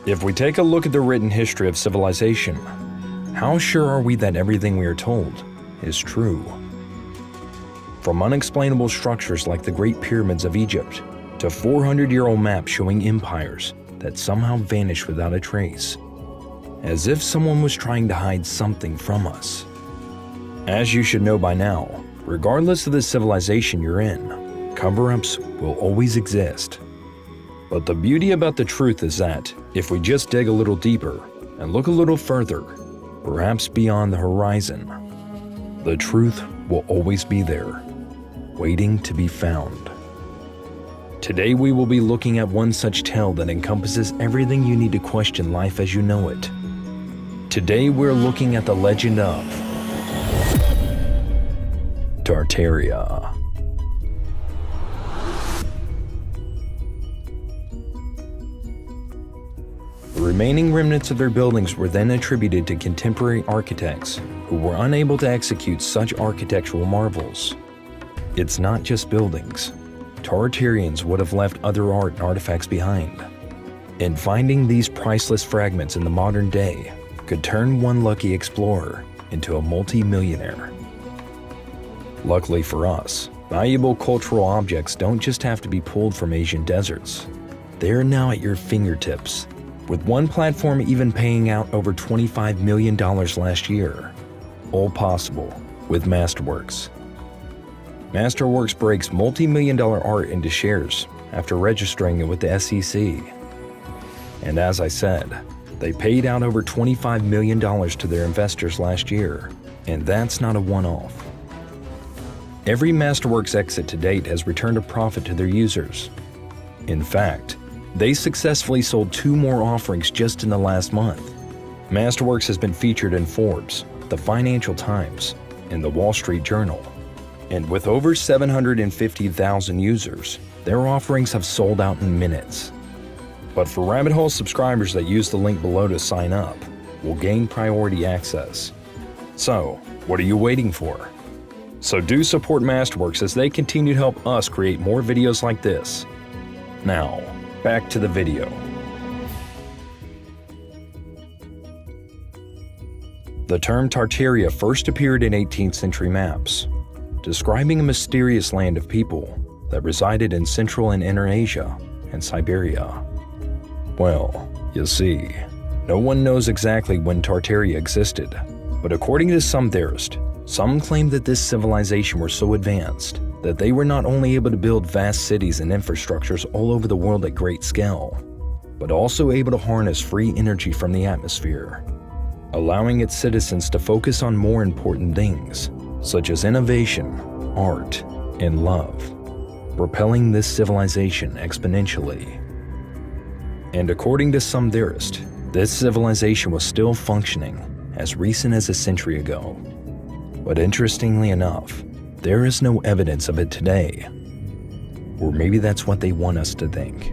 If we take a look at the written history of civilization, how sure are we that everything we are told is true? From unexplainable structures like the Great Pyramids of Egypt to 400-year-old maps showing empires that somehow vanished without a trace, as if someone was trying to hide something from us. As you should know by now, regardless of the civilization you're in, cover-ups will always exist. But the beauty about the truth is that if we just dig a little deeper and look a little further, perhaps beyond the horizon, the truth will always be there, waiting to be found. Today we will be looking at one such tale that encompasses everything you need to question life as you know it. Today we're looking at the legend of Tartariya. The remaining remnants of their buildings were then attributed to contemporary architects who were unable to execute such architectural marvels. It's not just buildings. Tartarians would have left other art and artifacts behind. And finding these priceless fragments in the modern day could turn one lucky explorer into a multi-millionaire. Luckily for us, valuable cultural objects don't just have to be pulled from Asian deserts. They're now at your fingertips, with one platform even paying out over $25 million last year. All possible with Masterworks. Masterworks breaks multi-million-dollar art into shares after registering it with the SEC. And as I said, they paid out over $25 million to their investors last year, and that's not a one-off. Every Masterworks exit to date has returned a profit to their users. In fact, they successfully sold 2 more offerings just in the last month. Masterworks has been featured in Forbes, the Financial Times, and the Wall Street Journal. And with over 750,000 users, their offerings have sold out in minutes. But for Rabbit Hole subscribers that use the link below to sign up, will gain priority access. So, what are you waiting for? So do support Masterworks as they continue to help us create more videos like this. Now, back to the video. The term Tartariya first appeared in 18th century maps, describing a mysterious land of people that resided in Central and Inner Asia and Siberia. Well, you see, no one knows exactly when Tartariya existed, but according to some theorists, some claim that this civilization were so advanced that they were not only able to build vast cities and infrastructures all over the world at great scale, but also able to harness free energy from the atmosphere, allowing its citizens to focus on more important things, such as innovation, art, and love, propelling this civilization exponentially. And according to some theorists, this civilization was still functioning as recent as a century ago. But interestingly enough, there is no evidence of it today. Or maybe that's what they want us to think.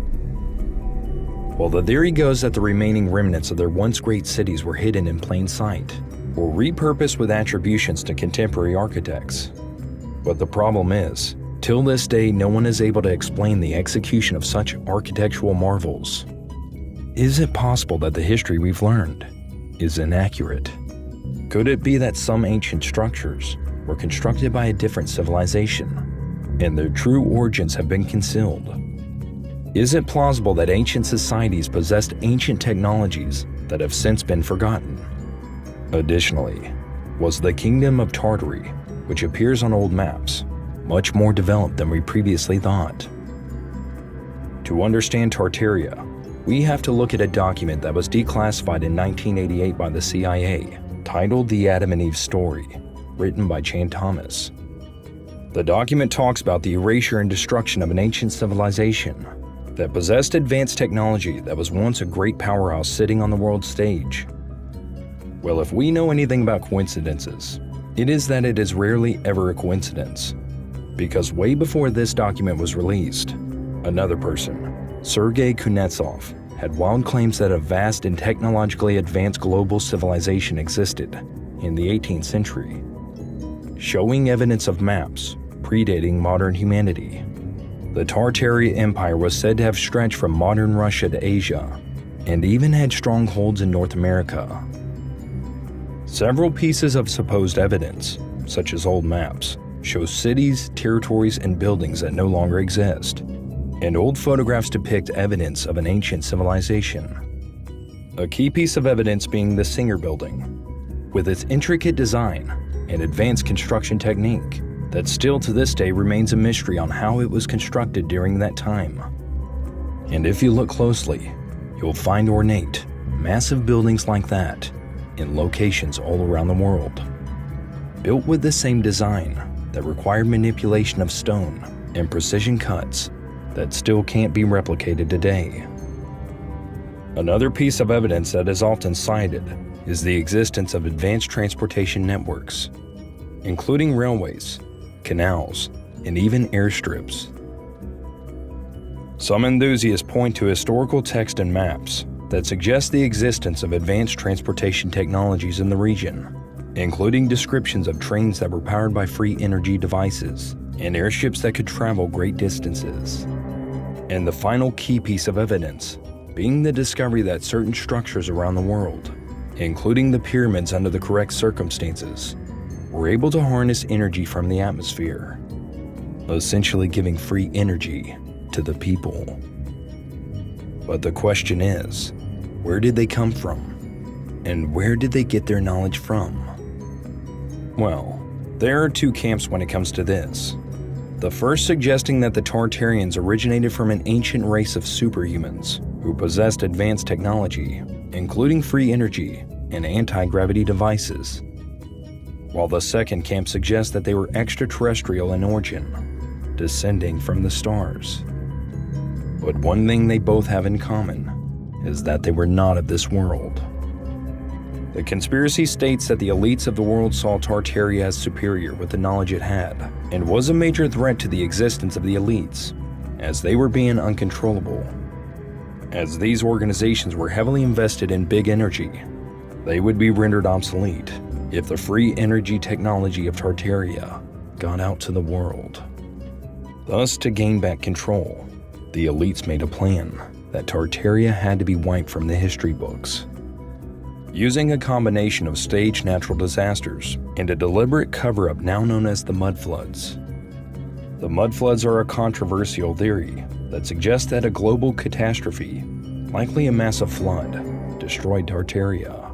Well, the theory goes that the remaining remnants of their once great cities were hidden in plain sight, or repurposed with attributions to contemporary architects. But the problem is, till this day no one is able to explain the execution of such architectural marvels. Is it possible that the history we've learned is inaccurate? Could it be that some ancient structures were constructed by a different civilization, and their true origins have been concealed? Is it plausible that ancient societies possessed ancient technologies that have since been forgotten? Additionally, was the kingdom of Tartary, which appears on old maps, much more developed than we previously thought? To understand Tartariya, we have to look at a document that was declassified in 1988 by the CIA, titled The Adam and Eve Story, written by Chan Thomas. The document talks about the erasure and destruction of an ancient civilization that possessed advanced technology that was once a great powerhouse sitting on the world stage. Well, if we know anything about coincidences, it is that it is rarely ever a coincidence. Because way before this document was released, another person, Sergei Kuznetsov, had wild claims that a vast and technologically advanced global civilization existed in the 18th century, showing evidence of maps predating modern humanity. The Tartary Empire was said to have stretched from modern Russia to Asia, and even had strongholds in North America. Several pieces of supposed evidence, such as old maps, show cities, territories, and buildings that no longer exist, and old photographs depict evidence of an ancient civilization. A key piece of evidence being the Singer Building, with its intricate design and advanced construction technique that still to this day remains a mystery on how it was constructed during that time. And if you look closely, you'll find ornate, massive buildings like that in locations all around the world, built with the same design that required manipulation of stone and precision cuts that still can't be replicated today. Another piece of evidence that is often cited is the existence of advanced transportation networks, including railways, canals, and even airstrips. Some enthusiasts point to historical text and maps that suggest the existence of advanced transportation technologies in the region, including descriptions of trains that were powered by free energy devices and airships that could travel great distances. And the final key piece of evidence being the discovery that certain structures around the world, including the pyramids under the correct circumstances, were able to harness energy from the atmosphere, essentially giving free energy to the people. But the question is, where did they come from? And where did they get their knowledge from? Well, there are two camps when it comes to this. The first suggesting that the Tartarians originated from an ancient race of superhumans who possessed advanced technology, including free energy and anti-gravity devices, while the second camp suggests that they were extraterrestrial in origin, descending from the stars. But one thing they both have in common is that they were not of this world. The conspiracy states that the elites of the world saw Tartaria as superior with the knowledge it had, and was a major threat to the existence of the elites, as they were being uncontrollable. As these organizations were heavily invested in big energy, they would be rendered obsolete if the free energy technology of Tartaria got out to the world. Thus, to gain back control, the elites made a plan that Tartaria had to be wiped from the history books, using a combination of staged natural disasters and a deliberate cover-up now known as the mud floods. The mud floods are a controversial theory that suggests that a global catastrophe, likely a massive flood, destroyed Tartaria.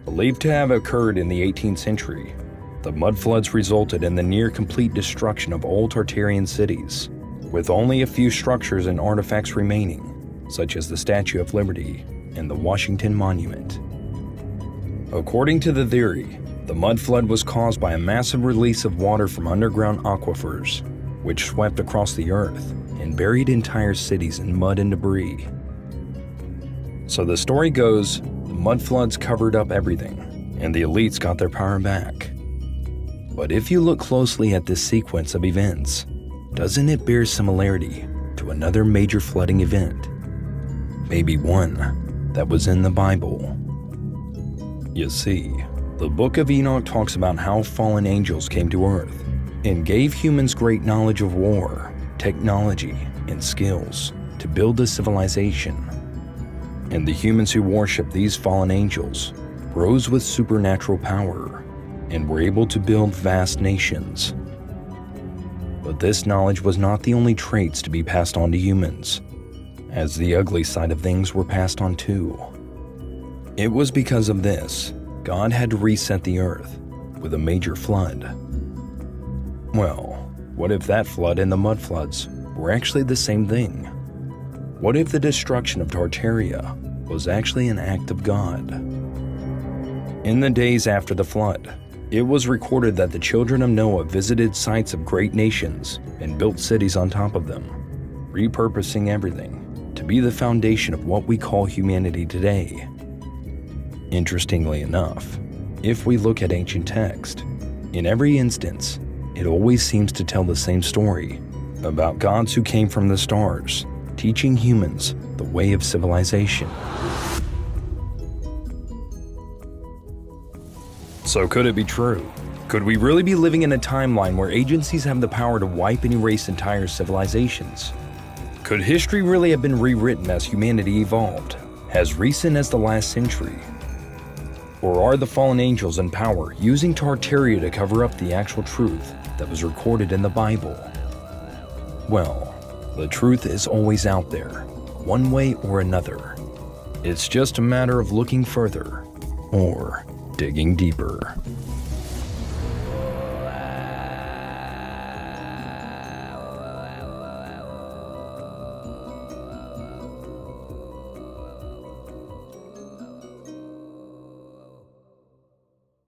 Believed to have occurred in the 18th century, the mud floods resulted in the near-complete destruction of all Tartarian cities, with only a few structures and artifacts remaining, such as the Statue of Liberty and the Washington Monument. According to the theory, the mud flood was caused by a massive release of water from underground aquifers, which swept across the earth and buried entire cities in mud and debris. So the story goes, the mud floods covered up everything, and the elites got their power back. But if you look closely at this sequence of events, doesn't it bear similarity to another major flooding event? Maybe one that was in the Bible. You see, the Book of Enoch talks about how fallen angels came to earth and gave humans great knowledge of war, technology, and skills to build a civilization. And the humans who worshiped these fallen angels rose with supernatural power and were able to build vast nations. But this knowledge was not the only traits to be passed on to humans, as the ugly side of things were passed on too. It was because of this, God had to reset the earth with a major flood. Well, what if that flood and the mud floods were actually the same thing? What if the destruction of Tartaria was actually an act of God? In the days after the flood, it was recorded that the children of Noah visited sites of great nations and built cities on top of them, repurposing everything to be the foundation of what we call humanity today. Interestingly enough, if we look at ancient text, in every instance, it always seems to tell the same story about gods who came from the stars, teaching humans the way of civilization. So could it be true? Could we really be living in a timeline where agencies have the power to wipe and erase entire civilizations? Could history really have been rewritten as humanity evolved, as recent as the last century? Or are the fallen angels in power using Tartariya to cover up the actual truth that was recorded in the Bible? Well, the truth is always out there, one way or another. It's just a matter of looking further or digging deeper.